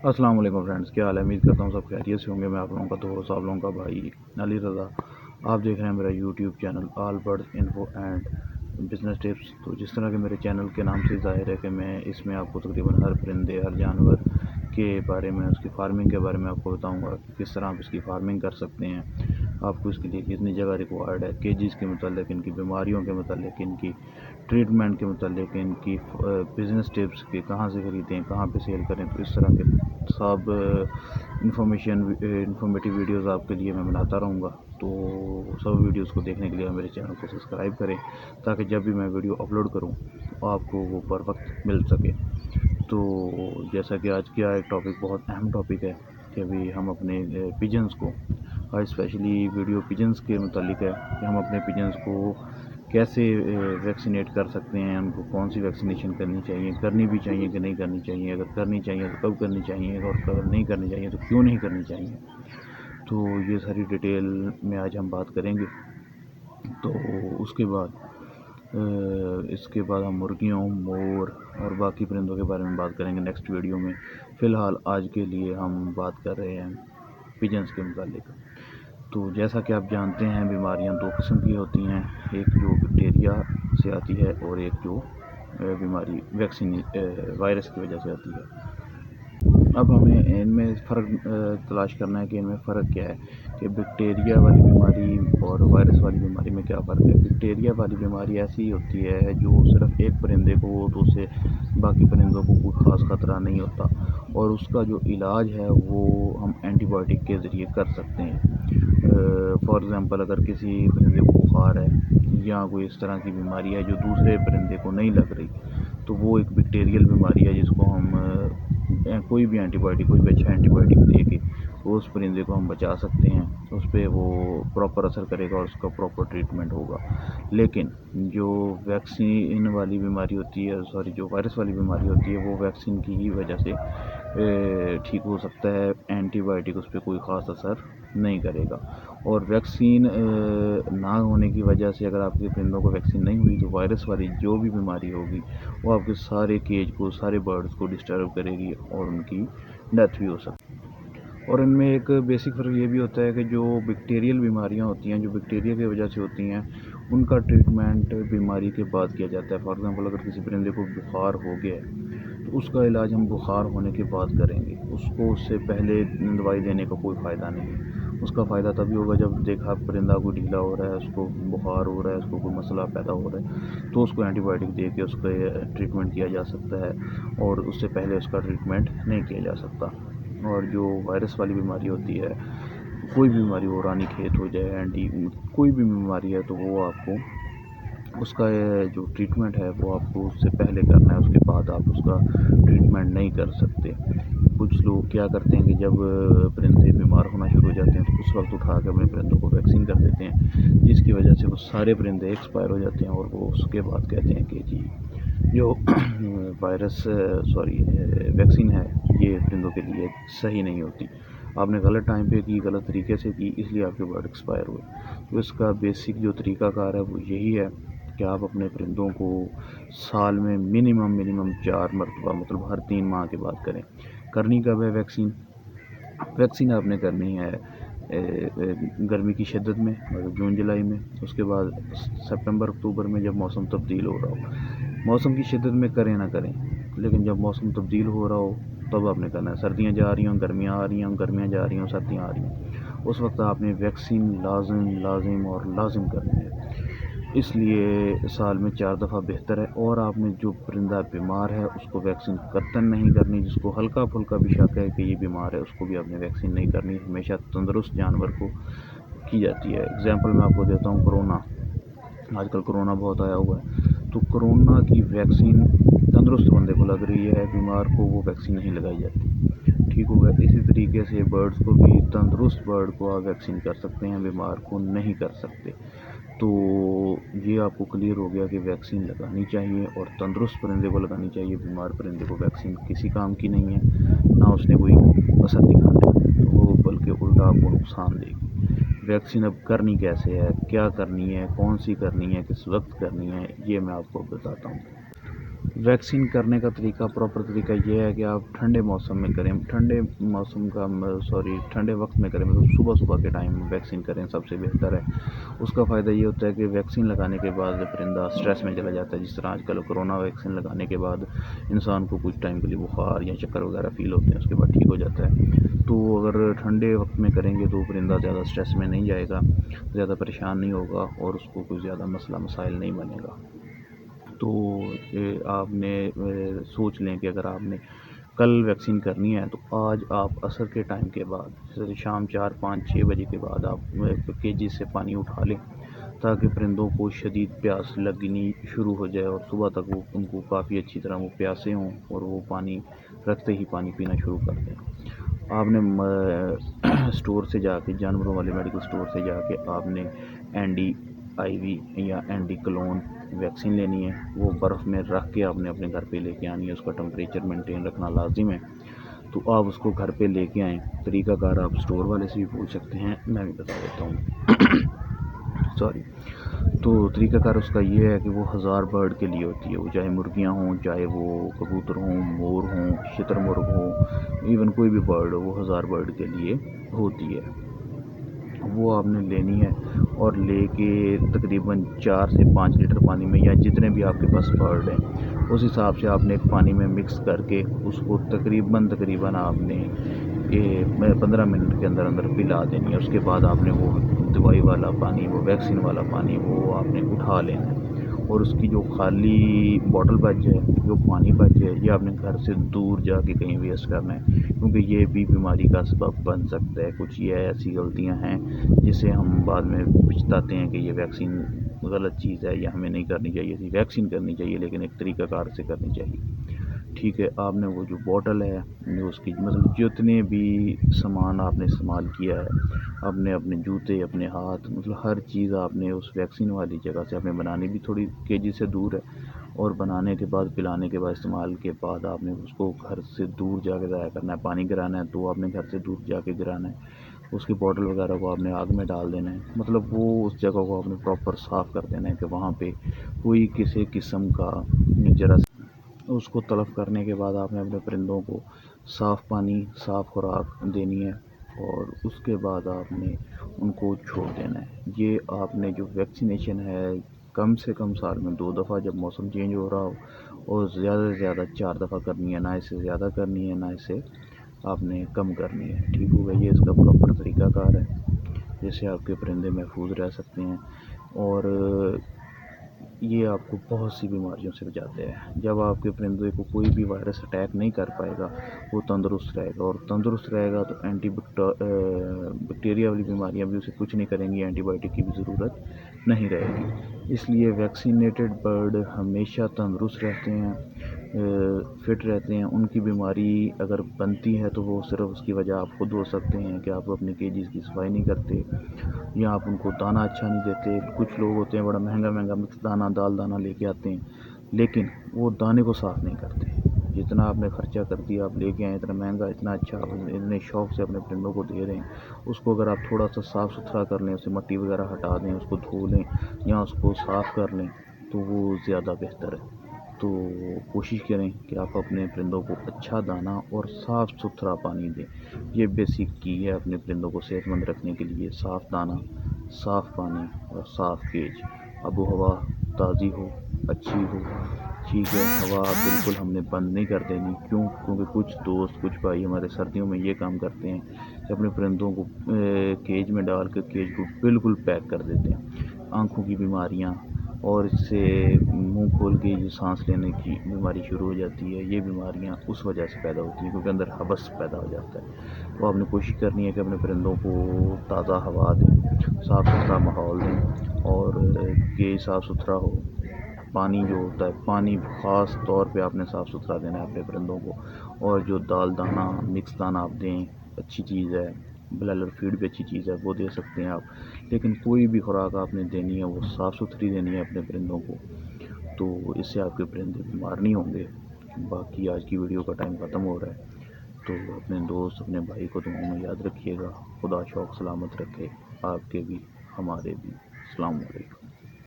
अस्सलाम वालेकुम फ्रेंड्स, क्या हाल है। उम्मीद करता हूँ सब खैरियत से होंगे। मैं आप लोगों का दोस्त, आप लोगों का भाई अली रज़ा। आप देख रहे हैं मेरा YouTube channel all birds info and business tips. तो जिस तरह के मेरे चैनल के नाम से ज़ाहिर है कि मैं इसमें आपको तकरीबन हर परिंदे, हर जानवर के बारे में, उसकी फार्मिंग के बारे में आपको बताऊँगा कि किस तरह आप इसकी फार्मिंग कर सकते हैं, आपको इसके लिए कितनी जगह रिक्वायर्ड है, केजीज़ के मतलब, इनकी बीमारियों के मतलब, इनकी ट्रीटमेंट के मतलब, इनकी बिज़नेस टिप्स के कहाँ से ख़रीदें, कहाँ पे सेल करें। तो इस तरह के सब इन्फॉर्मेटिव वीडियोस आपके लिए मैं बनाता रहूँगा। तो सब वीडियोस को देखने के लिए मेरे चैनल को सब्सक्राइब करें, ताकि जब भी मैं वीडियो अपलोड करूँ तो आपको वो पर वक्त मिल सके। तो जैसा कि आज का एक टॉपिक बहुत अहम टॉपिक है कि अभी हम अपने पिजन्स को, आज स्पेशली वीडियो पिजन्स के मुतालिक है कि हम अपने पिजन्स को कैसे वैक्सीनेट कर सकते हैं, उनको कौन सी वैक्सीनेशन करनी चाहिए, करनी भी चाहिए कि नहीं करनी चाहिए, अगर करनी चाहिए तो कब करनी चाहिए, और अगर नहीं करनी चाहिए तो क्यों नहीं करनी चाहिए। तो ये सारी डिटेल में आज हम बात करेंगे। तो उसके बाद इसके बाद हम मुर्गियों, मोर और बाकी परिंदों के बारे में बात करेंगे नेक्स्ट वीडियो में। फ़िलहाल आज के लिए हम बात कर रहे हैं पिजन्स के मुतालिक। तो जैसा कि आप जानते हैं, बीमारियां दो किस्म की होती हैं, एक जो बैक्टीरिया से आती है और एक जो बीमारी वैक्सीन वायरस की वजह से आती है। अब हमें इनमें फ़र्क तलाश करना है कि इनमें फ़र्क क्या है, कि बैक्टीरिया वाली बीमारी और वायरस वाली बीमारी में क्या फ़र्क है। बैक्टीरिया वाली बीमारी ऐसी होती है जो सिर्फ़ एक परिंदे को हो तो उससे बाकी परिंदों को कोई ख़ास ख़तरा नहीं होता, और उसका जो इलाज है वो हम एंटीबायोटिक के ज़रिए कर सकते हैं। फॉर एग्ज़ाम्पल, अगर किसी परिंदे को बुखार है या कोई इस तरह की बीमारी है जो दूसरे परिंदे को नहीं लग रही, तो वो एक बैक्टीरियल बीमारी है जिसको हम कोई भी एंटीबायोटिक, कोई भी अच्छा एंटीबायोटिक दे के वो उस परिंदे को हम बचा सकते हैं, उस पर वो प्रॉपर असर करेगा और उसका प्रॉपर ट्रीटमेंट होगा। लेकिन जो वैक्सीन वाली बीमारी होती है, सॉरी, जो वायरस वाली बीमारी होती है, वो वैक्सीन की ही वजह से ठीक हो सकता है, एंटीबायोटिक उस पर कोई ख़ास असर नहीं करेगा। और वैक्सीन ना होने की वजह से, अगर आपके परिंदों को वैक्सीन नहीं हुई, तो वायरस वाली जो भी बीमारी होगी वो आपके सारे केज को, सारे बर्ड्स को डिस्टर्ब करेगी और उनकी डेथ भी हो सकती है। और इनमें एक बेसिक फ़र्क ये भी होता है कि जो बैक्टीरियल बीमारियां होती हैं, जो बैक्टीरिया की वजह से होती हैं, उनका ट्रीटमेंट बीमारी के बाद किया जाता है। फॉर एग्ज़ाम्पल, अगर किसी परिंदे को बुखार हो गया है तो उसका इलाज हम बुखार होने के बाद करेंगे, उसको उससे पहले दवाई देने का कोई फ़ायदा नहीं है। उसका फ़ायदा तभी होगा जब देखा परिंदा को ढीला हो रहा है, उसको बुखार हो रहा है, उसको कोई मसला पैदा हो रहा है, तो उसको एंटीबायोटिक दे के उसका ट्रीटमेंट किया जा सकता है, और उससे पहले उसका ट्रीटमेंट नहीं किया जा सकता। और जो वायरस वाली बीमारी होती है, कोई भी बीमारी हो, रानी खेत हो जाए, कोई भी बीमारी है, तो वो आपको उसका जो ट्रीटमेंट है वो आपको उससे पहले करना है, उसके बाद आप उसका ट्रीटमेंट नहीं कर सकते। कुछ लोग क्या करते हैं कि जब परिंदे बीमार होना शुरू हो जाते हैं तो उस वक्त उठा के अपने परिंदों को वैक्सीन कर देते हैं, जिसकी वजह से वो सारे परिंदे एक्सपायर हो जाते हैं, और वो उसके बाद कहते हैं कि जी जो वायरस, सॉरी, वैक्सीन है, ये परिंदों के लिए सही नहीं होती, आपने गलत टाइम पे की, गलत तरीके से की, इसलिए आपके बर्ड एक्सपायर हुए। तो इसका बेसिक जो तरीक़ाकार है वो यही है कि आप अपने परिंदों को साल में मिनिमम 4 मरतबा, मतलब हर 3 माह के बाद करें। करनी कब है वैक्सीन? वैक्सीन आपने करनी है गर्मी की शिद्दत में, मतलब जून जुलाई में। उसके बाद सितंबर अक्टूबर में, जब मौसम तब्दील हो रहा हो। मौसम की शिद्दत में करें ना करें, लेकिन जब मौसम तब्दील हो रहा हो तब आपने करना है। सर्दियाँ जा रही हों, गर्मियाँ आ रही हों, गर्मियाँ जा रही हों, सर्दियाँ आ रही हों, उस वक्त आपने वैक्सीन लाजिम करनी है। इसलिए साल में 4 दफ़ा बेहतर है। और आपने जो परिंदा बीमार है उसको वैक्सीन कतई नहीं करनी। जिसको हल्का फुल्का भी शक है कि ये बीमार है, उसको भी आपने वैक्सीन नहीं करनी। हमेशा तंदुरुस्त जानवर को की जाती है। एग्ज़ाम्पल मैं आपको देता हूँ, कोरोना, आजकल कोरोना बहुत आया हुआ है, तो कोरोना की वैक्सीन तंदुरुस्त बंदे को लग रही है, बीमार को वो वैक्सीन नहीं लगाई जाती, ठीक हो गया। इसी तरीके से बर्ड्स को भी, तंदुरुस्त बर्ड को आप वैक्सीन कर सकते हैं, बीमार को नहीं कर सकते। तो ये आपको क्लियर हो गया कि वैक्सीन लगानी चाहिए, और तंदुरुस्त परिंदे को लगानी चाहिए। बीमार परिंदे को वैक्सीन किसी काम की नहीं है, ना उसने कोई असर दिखाना है, तो वो बल्कि उल्टा आपको नुकसान देगी। वैक्सीन अब करनी कैसे है, क्या करनी है, कौन सी करनी है, किस वक्त करनी है, ये मैं आपको बताता हूँ। वैक्सीन करने का तरीका, प्रॉपर तरीका ये है कि आप ठंडे मौसम में करें, ठंडे मौसम का ठंडे वक्त में करें, मतलब सुबह सुबह के टाइम में वैक्सीन करें, सबसे बेहतर है। उसका फ़ायदा ये होता है कि वैक्सीन लगाने के बाद परिंदा स्ट्रेस में चला जाता है। जिस तरह आजकल कोरोना वैक्सीन लगाने के बाद इंसान को कुछ टाइम के लिए बुखार या चक्कर वगैरह फील होते हैं, उसके बाद ठीक हो जाता है। तो अगर ठंडे वक्त में करेंगे तो परिंदा ज़्यादा स्ट्रेस में नहीं जाएगा, ज़्यादा परेशान नहीं होगा और उसको कोई ज़्यादा मसला मसाइल नहीं बनेगा। तो आपने सोच लें कि अगर आपने कल वैक्सीन करनी है तो आज आप असर के टाइम के बाद, जैसे शाम 4-5-6 बजे के बाद आप केजी से पानी उठा लें, ताकि परिंदों को शदीद प्यास लगनी शुरू हो जाए और सुबह तक वो उनको काफ़ी अच्छी तरह वो प्यासे हों और वो पानी रखते ही पानी पीना शुरू कर दें। आपने स्टोर से जाके, जानवरों वाले मेडिकल स्टोर से जाके आपने एंडी आईवी या एंटी क्लोन वैक्सीन लेनी है। वो बर्फ़ में रख के आपने अपने घर पे लेके आनी है, उसका टेम्परेचर मेंटेन रखना लाजिम है। तो आप उसको घर पे लेके आएँ। तरीक़ाकार आप स्टोर वाले से भी पूछ सकते हैं, मैं भी बता देता हूँ। सॉरी। तो तरीक़ाकार उसका ये है कि वो 1000 बर्ड के लिए होती है, वो चाहे मुर्गियाँ हों, चाहे वो कबूतर हों, मोर हों, शुतुरमुर्ग हो, इवन कोई भी बर्ड हो, वो 1000 बर्ड के लिए होती है। वो आपने लेनी है और लेके तकरीबन 4 से 5 लीटर पानी में, या जितने भी आपके पास बर्ड हैं उस हिसाब से आपने पानी में मिक्स करके उसको तकरीबन आपने 15 मिनट के अंदर अंदर पिला देनी है। उसके बाद आपने वो दवाई वाला पानी, वो वैक्सीन वाला पानी, वो आपने उठा लेना है और उसकी जो खाली बॉटल बच है, जो पानी बच है, ये आपने घर से दूर जाके कहीं वेस्ट करना है, क्योंकि ये भी बीमारी का सबब बन सकता है। कुछ ये ऐसी गलतियां हैं जिससे हम बाद में पछताते हैं कि ये वैक्सीन गलत चीज़ है या हमें नहीं करनी चाहिए थी। वैक्सीन करनी चाहिए लेकिन एक तरीक़ाकार से करनी चाहिए। ठीक है, आपने वो जो बॉटल है, जो उसकी मतलब जितने भी सामान आपने इस्तेमाल किया है, आपने अपने जूते, अपने हाथ, मतलब हर चीज़ आपने उस वैक्सीन वाली जगह से, आपने बनानी भी थोड़ी केजी से दूर है और बनाने के बाद, पिलाने के बाद, इस्तेमाल के बाद आपने उसको घर से दूर जाके ज़ाया करना है। पानी गिराना है तो आपने घर से दूर जाके गिराना है। उसकी बॉटल वगैरह को आपने आग में डाल देना है, मतलब वो उस जगह को आपने प्रॉपर साफ़ कर देना है कि वहाँ पे कोई किसी किस्म का जरा। उसको तलब करने के बाद आपने अपने परिंदों को साफ़ पानी, साफ़ खुराक देनी है और उसके बाद आपने उनको छोड़ देना है। ये आपने जो वैक्सीनेशन है, कम से कम साल में 2 दफ़ा, जब मौसम चेंज हो रहा हो, और ज़्यादा से ज़्यादा 4 दफ़ा करनी है, ना इससे ज़्यादा करनी है, ना इससे आपने कम करनी है। ठीक हो गया, ये इसका प्रॉपर तरीक़ाकार है जिससे आपके परिंदे महफूज रह सकते हैं और ये आपको बहुत सी बीमारियों से बचाते हैं। जब आपके परिंदे को कोई भी वायरस अटैक नहीं कर पाएगा, वो तंदुरुस्त रहेगा और तंदुरुस्त रहेगा तो बैक्टीरिया वाली बीमारियां भी उसे कुछ नहीं करेंगी, एंटीबायोटिक की भी ज़रूरत नहीं रहेगी। इसलिए वैक्सीनेटेड बर्ड हमेशा तंदुरुस्त रहते हैं, फिट रहते हैं। उनकी बीमारी अगर बनती है तो वो सिर्फ उसकी वजह आप खुद हो सकते हैं कि आप अपने केजेस की सफाई नहीं करते या आप उनको दाना अच्छा नहीं देते। कुछ लोग होते हैं बड़ा महंगा महंगा मिक्स दाना, दाल दाना लेके आते हैं, लेकिन वो दाने को साफ़ नहीं करते। जितना आपने ख़र्चा कर दिया, आप लेके आए इतना महंगा, इतना अच्छा, आप इतने शौक़ से अपने परिंदों को दे रहे हैं, उसको अगर आप थोड़ा सा साफ़ सुथरा कर लें, उसे मट्टी वगैरह हटा दें, उसको धो लें या उसको साफ़ कर लें तो वो ज़्यादा बेहतर है। तो कोशिश करें कि आप अपने परिंदों को अच्छा दाना और साफ़ सुथरा पानी दें। ये बेसिक की है अपने परिंदों को सेहतमंद रखने के लिए। साफ़ दाना, साफ़ पानी और साफ़ केज। आबो हवा ताज़ी हो, अच्छी हो। ठीक है, हवा बिल्कुल हमने बंद नहीं कर देनी। क्यों? क्योंकि कुछ दोस्त, कुछ भाई हमारे सर्दियों में ये काम करते हैं कि अपने परिंदों को केज में डाल कर केज को बिल्कुल पैक कर देते हैं। आँखों की बीमारियाँ और इससे मुंह खोल के जो सांस लेने की बीमारी शुरू हो जाती है, ये बीमारियां उस वजह से पैदा होती हैं क्योंकि अंदर हबस पैदा हो जाता है। तो आपने कोशिश करनी है कि अपने परिंदों को ताज़ा हवा दें, साफ़ सुथरा माहौल दें और केज साफ़ सुथरा हो। पानी जो होता है, पानी ख़ास तौर पे आपने साफ़ सुथरा देना है अपने परिंदों को। और जो दाल दाना, मिक्स दाना आप दें, अच्छी चीज़ है। ब्लैलर फीड भी अच्छी चीज़ है, वो दे सकते हैं आप। लेकिन कोई भी खुराक आपने देनी है वो साफ़ सुथरी देनी है अपने परिंदों को, तो इससे आपके परिंदे बीमार नहीं होंगे। बाकी आज की वीडियो का टाइम ख़त्म हो रहा है, तो अपने दोस्त, अपने भाई को दुआ में याद रखिएगा। खुदा शौक़ सलामत रखे, आपके भी, हमारे भी। अस्सलाम वालेकुम।